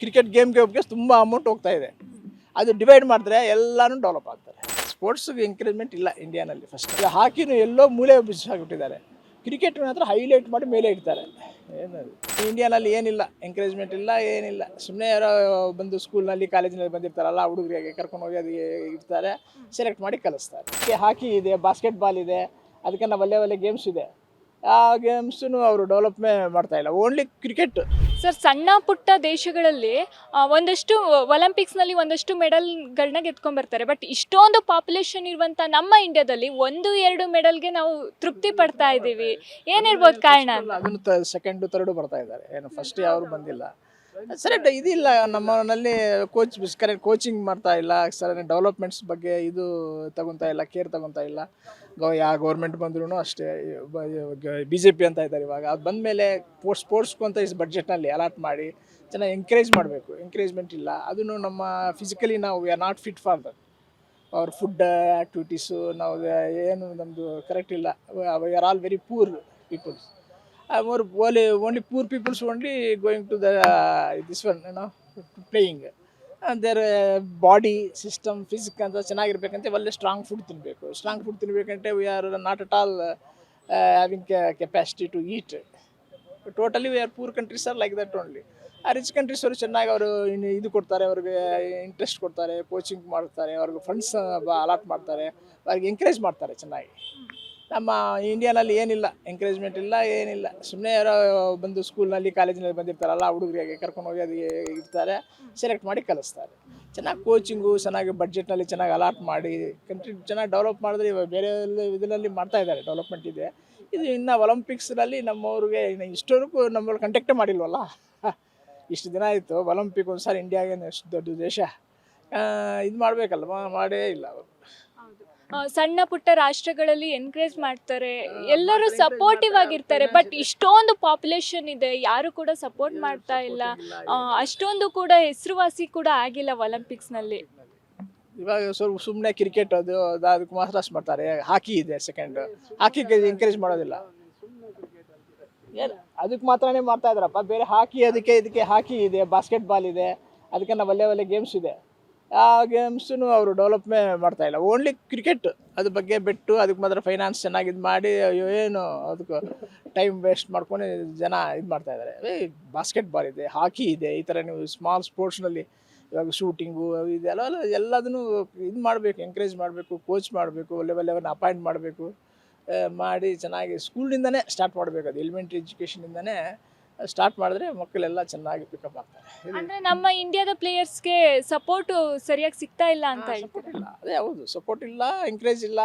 Cricket ಗೇಮ್ಗೆ ಹೋಗೋಕ್ಕೆ ತುಂಬ amount ಹೋಗ್ತಾ ಇದೆ. ಅದು ಡಿವೈಡ್ ಮಾಡಿದ್ರೆ ಎಲ್ಲನೂ ಡೆವಲಪ್ ಆಗ್ತಾರೆ. ಸ್ಪೋರ್ಟ್ಸ್ಗೆ ಎಂಕರೇಜ್ಮೆಂಟ್ ಇಲ್ಲ ಇಂಡಿಯಾನಲ್ಲಿ. ಫಸ್ಟ್ ಹಾಕಿನೂ ಎಲ್ಲೋ ಮೂಲೆ ಬಿಸಾಕ್ಬಿಟ್ಟಿದ್ದಾರೆ. ಕ್ರಿಕೆಟ್ ಮಾತ್ರ ಹೈಲೈಟ್ ಮಾಡಿ ಮೇಲೆ ಇಡ್ತಾರೆ. ಏನದು ಇಂಡಿಯಾನಲ್ಲಿ ಏನಿಲ್ಲ, ಎಂಕರೇಜ್ಮೆಂಟ್ ಇಲ್ಲ, ಏನಿಲ್ಲ. ಸುಮ್ಮನೆ ಯಾರೋ ಬಂದು ಸ್ಕೂಲ್ನಲ್ಲಿ ಕಾಲೇಜಿನಲ್ಲಿ ಬಂದಿರ್ತಾರಲ್ಲ ಹುಡುಗರಿಗೆ ಕರ್ಕೊಂಡು ಹೋಗಿ ಅದಕ್ಕೆ ಇಡ್ತಾರೆ, ಸೆಲೆಕ್ಟ್ ಮಾಡಿ ಕಲಿಸ್ತಾರೆ. ಹಾಕಿ ಇದೆ, ಬಾಸ್ಕೆಟ್ಬಾಲ್ ಇದೆ, ಅದಕ್ಕೆ ನಾವು ಒಳ್ಳೆ ಗೇಮ್ಸ್ ಇದೆ. ಆ ಗೇಮ್ಸನ್ನು ಅವರು ಡೆವಲಪ್ಮೆಂಟ್ ಮಾಡ್ತಾ ಇಲ್ಲ, ಓನ್ಲಿ ಕ್ರಿಕೆಟ್. ಸರ್, ಸಣ್ಣ ಪುಟ್ಟ ದೇಶಗಳಲ್ಲಿ ಒಂದಷ್ಟು ಒಲಿಂಪಿಕ್ಸ್ನಲ್ಲಿ ಒಂದಷ್ಟು ಮೆಡಲ್ಗಳನ್ನ ಗೆದ್ಕೊಂಡ್ಬರ್ತಾರೆ. ಬಟ್ ಇಷ್ಟೊಂದು ಪಾಪ್ಯುಲೇಷನ್ ಇರುವಂಥ ನಮ್ಮ ಇಂಡಿಯಾದಲ್ಲಿ 1-2 ಮೆಡಲ್ಗೆ ನಾವು ತೃಪ್ತಿ ಪಡ್ತಾ ಇದ್ದೀವಿ. ಏನಿರ್ಬೋದು ಕಾರಣ ಅಂತ? ಅದನ್ನು ಸೆಕೆಂಡು ಥರ್ಡು ಬರ್ತಾ ಇದ್ದಾರೆ, ಏನು ಫಸ್ಟ್ ಯಾರು ಬಂದಿಲ್ಲ. ಸರಿ ಇದಿಲ್ಲ ನಮ್ಮನಲ್ಲಿ, ಕರೆಕ್ಟ್ ಕೋಚಿಂಗ್ ಮಾಡ್ತಾ ಇಲ್ಲ, ಸರಿ ಡೆವಲಪ್ಮೆಂಟ್ಸ್ ಬಗ್ಗೆ ಇದು ತಗೊತಾ ಇಲ್ಲ, ಕೇರ್ ತಗೊತಾ ಇಲ್ಲ. ಯಾವ ಗೌರ್ಮೆಂಟ್ ಬಂದ್ರೂ ಅಷ್ಟೇ, BJP ಅಂತ ಇದ್ದಾರೆ ಇವಾಗ. ಅದು ಬಂದಮೇಲೆ ಸ್ಪೋರ್ಟ್ಸ್ಗೂ ಅಂತ ಬಡ್ಜೆಟ್ನಲ್ಲಿ ಅಲಾಟ್ ಮಾಡಿ ಚೆನ್ನಾಗಿ ಎಂಕರೇಜ್ ಮಾಡಬೇಕು. ಎಂಕರೇಜ್ಮೆಂಟ್ ಇಲ್ಲ. ಅದನ್ನು ನಮ್ಮ ಫಿಸಿಕಲಿ ನಾವು we are not fit for that. ಅವ್ರ ಫುಡ್ ಆ್ಯಕ್ಟಿವಿಟೀಸು ನಾವು ಏನು ನಮ್ಮದು ಕರೆಕ್ಟ್ ಇಲ್ಲ. We are all very poor peoples. only poor peoples only going to the this one, playing. And their body system, physics ಅಂತ ಚೆನ್ನಾಗಿರ್ಬೇಕಂತೆ ಒಳ್ಳೆ strong food ತಿನ್ನಬೇಕು. Strong food ತಿನ್ನಬೇಕಂటే we are not at all having capacity to eat. Totally we are poor countries are like that only. ಆ rich countries ಅವರು ಚೆನ್ನಾಗಿ ಅವರು ಇದು ಕೊಡ್ತಾರೆ, ಅವ್ರಿಗೆ ಇಂಟ್ರೆಸ್ಟ್ ಕೊಡ್ತಾರೆ, ಕೋಚಿಂಗ್ ಮಾಡ್ತಾರೆ, ಅವ್ರಿಗೆ ಫಂಡ್ಸ್ ಅಲಾಟ್ ಮಾಡ್ತಾರೆ, ಅವ್ರಿಗೆ ಎಂಕರೇಜ್ ಮಾಡ್ತಾರೆ ಚೆನ್ನಾಗಿ. ನಮ್ಮ ಇಂಡಿಯಾನಲ್ಲಿ ಏನಿಲ್ಲ, ಎಂಕರೇಜ್ಮೆಂಟ್ ಇಲ್ಲ, ಏನಿಲ್ಲ. ಸುಮ್ಮನೆ ಯಾರೋ ಬಂದು ಸ್ಕೂಲ್ನಲ್ಲಿ ಕಾಲೇಜಿನಲ್ಲಿ ಬಂದಿರ್ತಾರಲ್ಲ ಹುಡುಗರಿಗೆ ಕರ್ಕೊಂಡು ಹೋಗಿ ಅದಕ್ಕೆ ಇಡ್ತಾರೆ, ಸೆಲೆಕ್ಟ್ ಮಾಡಿ ಕಲಿಸ್ತಾರೆ. ಚೆನ್ನಾಗಿ ಕೋಚಿಂಗು, ಚೆನ್ನಾಗಿ ಬಡ್ಜೆಟ್ನಲ್ಲಿ ಚೆನ್ನಾಗಿ ಅಲಾಟ್ ಮಾಡಿ ಕಂಟ್ರಿ ಚೆನ್ನಾಗಿ ಡೆವಲಪ್ ಮಾಡಿದ್ರೆ ಇವಾಗ ಬೇರೆ ಇದರಲ್ಲಿ ಮಾಡ್ತಾ ಇದ್ದಾರೆ, ಡೆವಲಪ್ಮೆಂಟ್ ಇದೆ. ಇದು ಇನ್ನು ಒಲಿಂಪಿಕ್ಸ್ನಲ್ಲಿ ನಮ್ಮವ್ರಿಗೆ ಇನ್ನು ಇಷ್ಟವರೆಗೂ ನಮ್ಮವ್ರು ಕಂಟೆಕ್ಟೇ ಮಾಡಿಲ್ವಲ್ಲ. ಇಷ್ಟು ದಿನ ಆಯಿತು, ಒಲಿಂಪಿಕ್ ಒಂದು ಸಾರಿ ಇಂಡಿಯಾಗೆ ಎಷ್ಟು ದೊಡ್ಡ ದೇಶ ಇದು ಮಾಡಬೇಕಲ್ವ, ಮಾಡೇ ಇಲ್ಲ ಅವರು. ಸಣ್ಣ ಪುಟ್ಟ ರಾಷ್ಟ್ರಗಳಲ್ಲಿ ಎನ್ಕರೇಜ್ ಮಾಡ್ತಾರೆ, ಎಲ್ಲರೂ ಸಪೋರ್ಟಿವ್ ಆಗಿರ್ತಾರೆ. ಬಟ್ ಇಷ್ಟೊಂದು ಪಾಪ್ಯುಲೇಷನ್ ಇದೆ, ಯಾರು ಕೂಡ ಸಪೋರ್ಟ್ ಮಾಡ್ತಾ ಇಲ್ಲ. ಅಷ್ಟೊಂದು ಕೂಡ ಹೆಸರುವಾಸಿ ಕೂಡ ಆಗಿಲ್ಲ ಒಲಿಂಪಿಕ್ಸ್ನಲ್ಲಿ. ಇವಾಗ ಸ್ವಲ್ಪ ಸುಮ್ಮನೆ ಕ್ರಿಕೆಟ್ ಅದಕ್ಕೆ ಮಾತ್ರ ಮಾಡ್ತಾರೆ. ಹಾಕಿ ಇದೆ ಸೆಕೆಂಡ್, ಹಾಕಿಗೆ ಎಂಕರೇಜ್ ಮಾಡೋದಿಲ್ಲ. ಏನು ಅದಕ್ಕೆ ಮಾತ್ರನೇ ಮಾಡ್ತಾ ಇದ್ದಾರಪ್ಪ, ಬೇರೆ ಹಾಕಿ ಇದಕ್ಕೆ ಹಾಕಿ ಇದೆ, ಬಾಸ್ಕೆಟ್ಬಾಲ್ ಇದೆ, ಅದಕ್ಕೆ ನಾವು ಒಳ್ಳೆ ಗೇಮ್ಸ್ ಇದೆ. ಆ ಗೇಮ್ಸನ್ನು ಅವರು ಡೆವಲಪ್ಮೆಂಟ್ ಮಾಡ್ತಾ ಇಲ್ಲ, ಓನ್ಲಿ ಕ್ರಿಕೆಟ್. ಅದ್ರ ಬಗ್ಗೆ ಬಿಟ್ಟು ಅದಕ್ಕೆ ಮಾತ್ರ ಫೈನಾನ್ಸ್ ಚೆನ್ನಾಗಿ ಇದು ಮಾಡಿ ಏನು ಅದಕ್ಕೆ ಟೈಮ್ ವೇಸ್ಟ್ ಮಾಡ್ಕೊಂಡು ಜನ ಇದು ಮಾಡ್ತಾ ಇದ್ದಾರೆ. ಬಾಸ್ಕೆಟ್ಬಾಲ್ ಇದೆ, ಹಾಕಿ ಇದೆ, ಈ ಥರ ನೀವು ಸ್ಮಾಲ್ ಸ್ಪೋರ್ಟ್ಸ್ನಲ್ಲಿ ಇವಾಗ ಶೂಟಿಂಗು ಇದೆಲ್ಲ ಎಲ್ಲದನ್ನು ಇದು ಮಾಡಬೇಕು, ಎಂಕರೇಜ್ ಮಾಡಬೇಕು, ಕೋಚ್ ಮಾಡಬೇಕು, ಒಳ್ಳೆಯವ್ರನ್ನ ಅಪಾಯಿಂಟ್ ಮಾಡಬೇಕು, ಮಾಡಿ ಚೆನ್ನಾಗಿ ಸ್ಕೂಲಿಂದನೇ ಸ್ಟಾರ್ಟ್ ಮಾಡಬೇಕು. ಅದು ಎಲಿಮೆಂಟ್ರಿ ಎಜುಕೇಷನಿಂದನೇ ಸ್ಟಾರ್ಟ್ ಮಾಡಿದ್ರೆ ಮಕ್ಕಳೆಲ್ಲ ಚೆನ್ನಾಗಿ ಪಿಕಪ್ ಆಗ್ತಾರೆ. ಅಂದ್ರೆ ನಮ್ಮ ಇಂಡಿಯಾದ ಪ್ಲೇಯರ್ಸ್ಗೆ ಸಪೋರ್ಟು ಸರಿಯಾಗಿ ಸಿಗ್ತಾ ಇಲ್ಲ ಅಂತ ಸಪೋರ್ಟ್ ಇಲ್ಲ, ಅದೇ ಹೌದು, ಸಪೋರ್ಟ್ ಇಲ್ಲ, ಎಂಕರೇಜ್ ಇಲ್ಲ,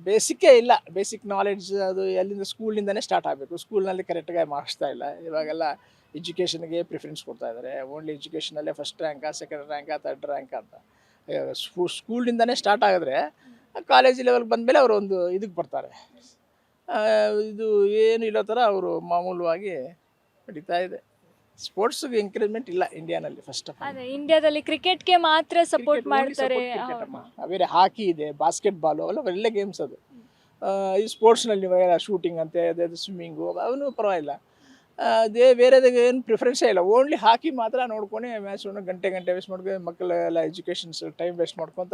ಬೇಸಿಕ್ಕೇ ಇಲ್ಲ. ಬೇಸಿಕ್ ನಾಲೆಡ್ಜ್ ಅದು ಎಲ್ಲಿಂದ ಸ್ಕೂಲಿಂದನೇ ಸ್ಟಾರ್ಟ್ ಆಗಬೇಕು. ಸ್ಕೂಲ್ನಲ್ಲಿ ಕರೆಕ್ಟಾಗಿ ಮಾಡಿಸ್ತಾ ಇಲ್ಲ. ಇವಾಗೆಲ್ಲ ಎಜುಕೇಷನ್ಗೆ ಪ್ರಿಫರೆನ್ಸ್ ಕೊಡ್ತಾ ಇದ್ದಾರೆ. ಓನ್ಲಿ ಎಜುಕೇಷನಲ್ಲೇ first rank, second rank, third rank ಅಂತ. ಸ್ಕೂಲಿಂದನೇ ಸ್ಟಾರ್ಟ್ ಆಗಿದ್ರೆ ಕಾಲೇಜ್ ಲೆವೆಲ್ಗೆ ಬಂದಮೇಲೆ ಅವರು ಒಂದು ಇದಕ್ಕೆ ಬರ್ತಾರೆ. ಇದು ಏನು ಇಲ್ಲೋ ಥರ ಅವರು ಮಾಮೂಲವಾಗಿ ನಡೀತಾ ಇದೆ. ಸ್ಪೋರ್ಟ್ಸ್ಗೆ ಎಂಕರೇಜ್ಮೆಂಟ್ ಇಲ್ಲ ಇಂಡಿಯಾನಲ್ಲಿ. ಫಸ್ಟ್ ಆಫ್ ಆಲ್ ಇಂಡಿಯಾದಲ್ಲಿ ಕ್ರಿಕೆಟ್ಗೆ ಮಾತ್ರ ಸಪೋರ್ಟ್ ಮಾಡ್ತಾರೆ. ಬೇರೆ ಹಾಕಿ ಇದೆ, ಬಾಸ್ಕೆಟ್ಬಾಲು ಅವೆಲ್ಲ ಒಳ್ಳೆ ಗೇಮ್ಸ್. ಅದು ಈ ಸ್ಪೋರ್ಟ್ಸ್ನಲ್ಲಿ ಶೂಟಿಂಗ್ ಅಂತೆ, ಅದೇ ಸ್ವಿಮ್ಮಿಂಗು ಅವನು ಪರವಾಗಿಲ್ಲ. ಅದೇ ಬೇರೆದಾಗ ಏನು ಪ್ರಿಫರೆನ್ಸೇ ಇಲ್ಲ. ಓನ್ಲಿ ಹಾಕಿ ಮಾತ್ರ ನೋಡ್ಕೊಂಡು ಮ್ಯಾಚ್ ಗಂಟೆ ವೇಸ್ಟ್ ಮಾಡ್ಕೊಂಡು ಮಕ್ಕಳೆಲ್ಲ ಎಜುಕೇಷನ್ಸ್ ಟೈಮ್ ವೇಸ್ಟ್ ಮಾಡ್ಕೊತ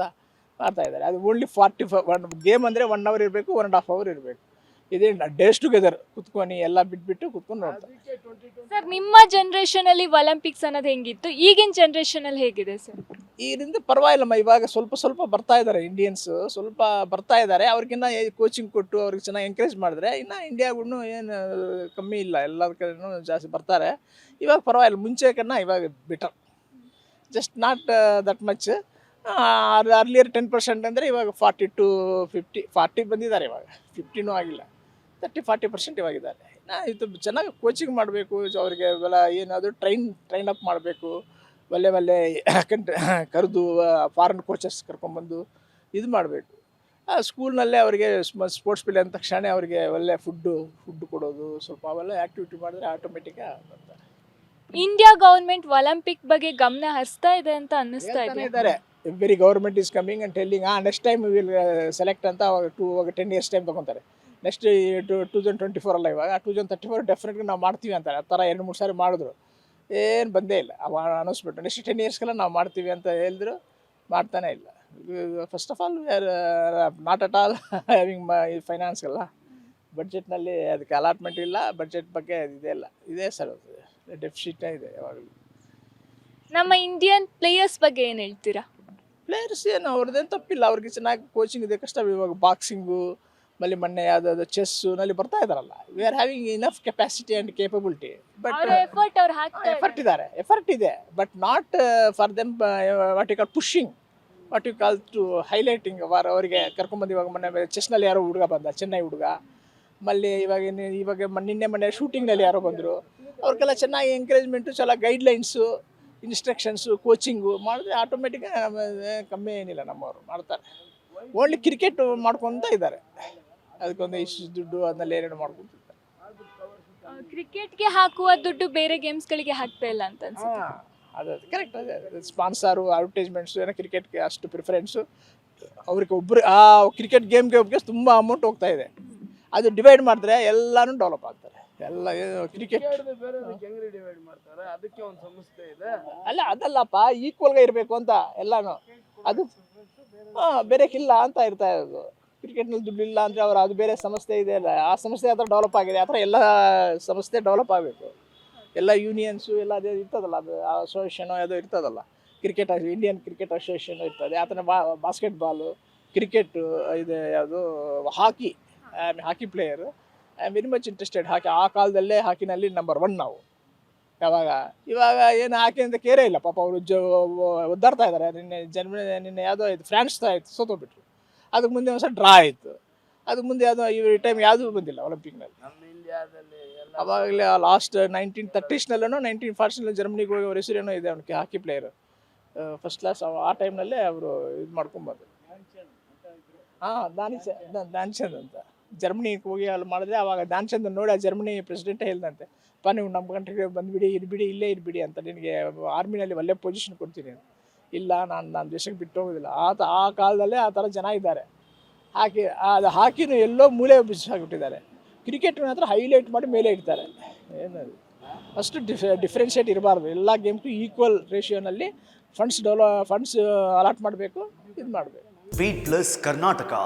ಮಾಡ್ತಾ ಇದ್ದಾರೆ. ಅದು ಓನ್ಲಿ 45 ಗೇಮ್ ಅಂದರೆ 1 hour ಇರಬೇಕು, 1.5 hour ಇರಬೇಕು. ಇದೇ ಡೇಸ್ ಟುಗೆದರ್ ಕುತ್ಕೊಂಡು ಎಲ್ಲ ಬಿಟ್ಬಿಟ್ಟು ಕುತ್ಕೊಂಡು ನೋಡ್ತಾರೆ. ಸರ್, ನಿಮ್ಮ ಜನ್ರೇಷನಲ್ಲಿ ಒಲಿಂಪಿಕ್ಸ್ ಅನ್ನೋದು ಹೆಂಗಿತ್ತು, ಈಗಿನ ಜನ್ರೇಷನಲ್ಲಿ ಹೇಗಿದೆ ಸರ್? ಇದರಿಂದ ಪರವಾಗಿಲ್ಲಮ್ಮ, ಇವಾಗ ಸ್ವಲ್ಪ ಬರ್ತಾ ಇದ್ದಾರೆ ಇಂಡಿಯನ್ಸ್, ಸ್ವಲ್ಪ ಬರ್ತಾ ಇದ್ದಾರೆ. ಅವ್ರಿಗಿನ್ನ ಕೋಚಿಂಗ್ ಕೊಟ್ಟು ಅವ್ರಿಗೆ ಚೆನ್ನಾಗಿ ಎಂಕರೇಜ್ ಮಾಡಿದ್ರೆ ಇನ್ನು ಇಂಡಿಯಾಗೂ ಏನು ಕಮ್ಮಿ ಇಲ್ಲ, ಎಲ್ಲ ಕಡೆನೂ ಜಾಸ್ತಿ ಬರ್ತಾರೆ. ಇವಾಗ ಪರವಾಗಿಲ್ಲ, ಮುಂಚೆಕನ್ನ ಇವಾಗ better, just not that much. Earlier 10% ಅಂದರೆ ಇವಾಗ 40 to 50, 40 ಬಂದಿದ್ದಾರೆ. ಇವಾಗ 50ನೂ ಆಗಿಲ್ಲ, 30-40% ಇವಾಗಿದ್ದಾರೆ. ಇದು ಚೆನ್ನಾಗಿ ಕೋಚಿಂಗ್ ಮಾಡಬೇಕು ಅವರಿಗೆ. ಇವೆಲ್ಲ ಏನಾದರೂ ಟ್ರೈನ್ ಅಪ್ ಮಾಡಬೇಕು. ಒಳ್ಳೆ ಕರೆದು ಫಾರಿನ್ ಕೋಚಸ್ ಕರ್ಕೊಂಡ್ಬಂದು ಇದು ಮಾಡಬೇಕು. ಸ್ಕೂಲ್ನಲ್ಲೇ ಅವರಿಗೆ ಸ್ಪೋರ್ಟ್ಸ್ ಪ್ಲೇಯರ್ ಅಂದ ತಕ್ಷಣ ಅವರಿಗೆ ಒಳ್ಳೆ ಫುಡ್ಡು ಕೊಡೋದು, ಸ್ವಲ್ಪ ಅವೆಲ್ಲ ಆ್ಯಕ್ಟಿವಿಟಿ ಮಾಡಿದ್ರೆ ಆಟೋಮೆಟಿಕ್ಕಾಗಿ ಬರ್ತಾರೆ. ಇಂಡಿಯಾ ಗೌರ್ಮೆಂಟ್ ಒಲಿಂಪಿಕ್ ಬಗ್ಗೆ ಗಮನ ಹರಿಸ್ತಾ ಇದೆ ಅಂತ ಅನ್ನಿಸ್ತಾ ಇದೆ. Every government is coming and telling next time will select ಅಂತ. ಅವಾಗ 10 years ಟೈಮ್ ತೊಗೊತಾರೆ. ನೆಕ್ಸ್ಟ್ 2024 ಅಲ್ಲ, ಇವಾಗ 2034 ಡೆಫಿನೆಟ್ಲಿ ನಾವು ಮಾಡ್ತೀವಿ ಅಂತಾರೆ. ಆ ಥರ 2-3 ಸಾರಿ ಮಾಡಿದ್ರು. ಏನು ಬಂದೇ ಇಲ್ಲ. ಅವ ಅನ್ನಿಸ್ಬಿಟ್ಟು ನೆಕ್ಸ್ಟ್ 10 ಇಯರ್ಸ್ಗೆಲ್ಲ ನಾವು ಮಾಡ್ತೀವಿ ಅಂತ ಹೇಳಿದ್ರು, ಮಾಡ್ತಾನೆ ಇಲ್ಲ. First of all we are not at all having finance ಅಲ್ಲ, ಬಡ್ಜೆಟ್ನಲ್ಲಿ ಅದಕ್ಕೆ ಅಲಾಟ್ಮೆಂಟ್ ಇಲ್ಲ, ಬಡ್ಜೆಟ್ ಬಗ್ಗೆ ಇದೇ ಇಲ್ಲ, ಇದೇ ಸರ್ ಡೆಫಿಸಿಟೇ ಇದೆ ಯಾವಾಗಲೂ. ನಮ್ಮ ಇಂಡಿಯನ್ ಪ್ಲೇಯರ್ಸ್ ಬಗ್ಗೆ ಏನು ಹೇಳ್ತೀರಾ? ಪ್ಲೇಯರ್ಸ್ ಏನು ಅವ್ರದ್ದೇನು ತಪ್ಪಿಲ್ಲ, ಅವ್ರಿಗೆ ಚೆನ್ನಾಗಿ ಕೋಚಿಂಗ್ ಇದೆ. ಕಷ್ಟ ಇವಾಗ ಬಾಕ್ಸಿಂಗು, ಆಮೇಲೆ ಮೊನ್ನೆ ಯಾವುದಾದ್ರು ಚೆಸ್ಸು ನಲ್ಲಿ ಬರ್ತಾ ಇದ್ದಾರಲ್ಲ. We are having enough capacity and capability. But ಅವರ ಎಫರ್ಟ್ ಅವ್ರು ಹಾಕ್ತಾರೆ. ಎಫರ್ಟ್ ಇದೆ, but not for them what you call pushing, what you call to highlighting. ಅವರಿಗೆ ಕರ್ಕೊಂಬಂದು ಇವಾಗ ಮೊನ್ನೆ ಚೆಸ್ನಲ್ಲಿ ಯಾರೋ ಹುಡುಗ ಬಂದ, ಚೆನ್ನೈ ಹುಡುಗ. ಮಲ್ಲಿ ಇವಾಗ ಮೊನ್ನೆ ಶೂಟಿಂಗ್ನಲ್ಲಿ ಯಾರೋ ಬಂದರು. ಅವ್ರಿಗೆಲ್ಲ ಚೆನ್ನಾಗಿ ಎಂಕರೇಜ್ಮೆಂಟು, ಚೆನ್ನಾಗಿ ಗೈಡ್ಲೈನ್ಸು, ಇನ್ಸ್ಟ್ರಕ್ಷನ್ಸು, ಕೋಚಿಂಗು ಮಾಡಿದ್ರೆ ಆಟೋಮೆಟಿಕ್ಕಾಗಿ ಕಮ್ಮಿ ಏನಿಲ್ಲ, ನಮ್ಮವರು ಮಾಡ್ತಾರೆ. ಓನ್ಲಿ ಕ್ರಿಕೆಟ್ ಮಾಡ್ಕೊತ ಇದ್ದಾರೆ, ಅದಕ್ಕೊಂದು ಇಷ್ಟು ದುಡ್ಡು ಅದನ್ನೆಲ್ಲ ಏನೇನು ಮಾಡ್ಕೊತಿದ್ದಾರೆ. ಕ್ರಿಕೆಟ್ಗೆ ಹಾಕುವ ದುಡ್ಡು ಬೇರೆ ಗೇಮ್ಸ್ಗಳಿಗೆ ಹಾಕ್ತಾ ಇಲ್ಲ ಅಂತ ಅನ್ಸುತ್ತೆ. ಹಾಂ, ಅದು ಕರೆಕ್ಟ್. ಅದೇ ಸ್ಪಾನ್ಸರು, ಅಡ್ವರ್ಟೈಸ್ಮೆಂಟ್ಸು, ಏನೋ ಕ್ರಿಕೆಟ್ಗೆ ಅಷ್ಟು ಪ್ರಿಫರೆನ್ಸು ಅವ್ರಿಗೆ ಒಬ್ಬರು ಆ ಕ್ರಿಕೆಟ್ ಗೇಮ್ಗೆ ಒಬ್ಬರಿಗೆ ತುಂಬ ಅಮೌಂಟ್ ಹೋಗ್ತಾ ಇದೆ. ಅದು ಡಿವೈಡ್ ಮಾಡಿದ್ರೆ ಎಲ್ಲನೂ ಡೆವಲಪ್ ಆಗ್ತಾರೆ. ಎಲ್ಲ ಕ್ರಿಕೆಟ್ ಹೆಂಗ್ರಿ ಡಿವೈಡ್ ಮಾಡ್ತಾರೆ, ಅದಕ್ಕೆ ಒಂದು ಸಂಸ್ಥೆ ಇದೆ. ಅದಲ್ಲಪ್ಪ, ಈಕ್ವಲ್గా ಇರಬೇಕು ಅಂತ ಎಲ್ಲನೂ. ಅದು ಬೇರೆಕ್ಕಿಲ್ಲ ಅಂತ ಇರ್ತಾ ಇರೋದು. ಕ್ರಿಕೆಟ್ನಲ್ಲಿ ದುಡ್ಡು ಇಲ್ಲ ಅಂದರೆ ಅವರು ಅದು ಬೇರೆ ಸಂಸ್ಥೆ ಇದೆ ಅಲ್ಲ, ಆ ಸಂಸ್ಥೆ ಆ ಥರ ಡೆವಲಪ್ ಆಗಿದೆ. ಆ ಥರ ಎಲ್ಲ ಸಂಸ್ಥೆ ಡೆವಲಪ್ ಆಗಬೇಕು. ಎಲ್ಲ ಯೂನಿಯನ್ಸು ಎಲ್ಲ ಅದೇ ಇರ್ತದಲ್ಲ, ಅದು ಅಸೋಸಿಯೇಷನು ಅದು ಇರ್ತದಲ್ಲ. ಇಂಡಿಯನ್ ಕ್ರಿಕೆಟ್ ಅಸೋಸಿಯೇಷನ್ ಇರ್ತದೆ. ಆ ಥರ ಬಾಸ್ಕೆಟ್ಬಾಲು, ಕ್ರಿಕೆಟು ಇದೆ, ಯಾವುದು hockey. Hockey player, I am very much interested. Hockey ಆ ಕಾಲದಲ್ಲೇ ಹಾಕಿನಲ್ಲಿ ನಂಬರ್ 1 ನಾವು. ಇವಾಗ ಏನು ಹಾಕಿ ಅಂತ ಕೇರೇ ಇಲ್ಲ ಪಾಪ. ಅವರು ಒದ್ದಾಡ್ತಾ ಇದ್ದಾರೆ. ನಿನ್ನೆ ಯಾವುದೋ ಆಯಿತು, ಫ್ರಾನ್ಸ್ ಆಯಿತು, ಸೋತೋಗ್ಬಿಟ್ರು. ಅದಕ್ಕೆ ಮುಂದೆ ಒಂದು ಸಲ ಡ್ರಾ ಆಯಿತು. ಅದಕ್ಕೆ ಮುಂದೆ ಯಾವುದೋ ಈ ಟೈಮ್ ಯಾವುದೂ ಬಂದಿಲ್ಲ ಒಲಿಂಪಿಕ್ನಲ್ಲಿ. ನಮ್ಮ ಇಂಡಿಯಾದಲ್ಲಿ ಅವಾಗಲೇ ಲಾಸ್ಟ್ 1930s 1940s ಜರ್ಮನಿಗೆ ಹೋಗಿ ಅವ್ರ ಹೆಸರೇನೋ ಇದೆ, ಅವನಿಗೆ ಹಾಕಿ ಪ್ಲೇಯರು ಫಸ್ಟ್ ಕ್ಲಾಸ್. ಆ ಟೈಮ್ನಲ್ಲೇ ಅವರು ಇದು ಮಾಡ್ಕೊಂಬಂದು. ಹಾಂ, ಧ್ಯಾನ್ಚಂದ್ ಅಂತ ಜರ್ಮನಿಗೆ ಹೋಗಿ ಅಲ್ಲಿ ಮಾಡಿದ್ರೆ, ಆವಾಗ ಧ್ಯಾನ್ಚಂದ್ ನೋಡಿ ಆ ಜರ್ಮನಿ ಪ್ರೆಸಿಡೆಂಟೇ ಹೇಳ್ದಂತೆ, ನೀವು ನಮ್ಮ ಕಂಟ್ರಿಗೆ ಬಂದುಬಿಡಿ, ಇರಬಿಡಿ, ಇಲ್ಲೇ ಇರಬಿಡಿ ಅಂತ, ನಿನಗೆ ಆರ್ಮಿನಲ್ಲಿ ಒಳ್ಳೆ ಪೊಸಿಷನ್ ಕೊಡ್ತೀನಿ. ಇಲ್ಲ, ನಾನು ದೇಶಕ್ಕೆ ಬಿಟ್ಟು ಹೋಗೋದಿಲ್ಲ. ಆ ಕಾಲದಲ್ಲೇ ಆ ಥರ ಜನ ಇದ್ದಾರೆ. ಹಾಕಿನೂ ಎಲ್ಲೋ ಮೂಲೆ ಬಿಸಾಕ್ಬಿಟ್ಟಿದ್ದಾರೆ. ಕ್ರಿಕೆಟ್ ಮಾತ್ರ ಹೈಲೈಟ್ ಮಾಡಿ ಮೇಲೆ ಇಡ್ತಾರೆ. ಏನದು ಅಷ್ಟು ಡಿಫ್ರೆನ್ಷಿಯೇಟ್ ಇರಬಾರ್ದು. ಎಲ್ಲ ಗೇಮ್ಗೂ ಈಕ್ವಲ್ ರೇಷಿಯೋನಲ್ಲಿ ಫಂಡ್ಸ್ ಅಲಾಟ್ ಮಾಡಬೇಕು, ಇದು ಮಾಡಬೇಕು. Beat Plus Karnataka.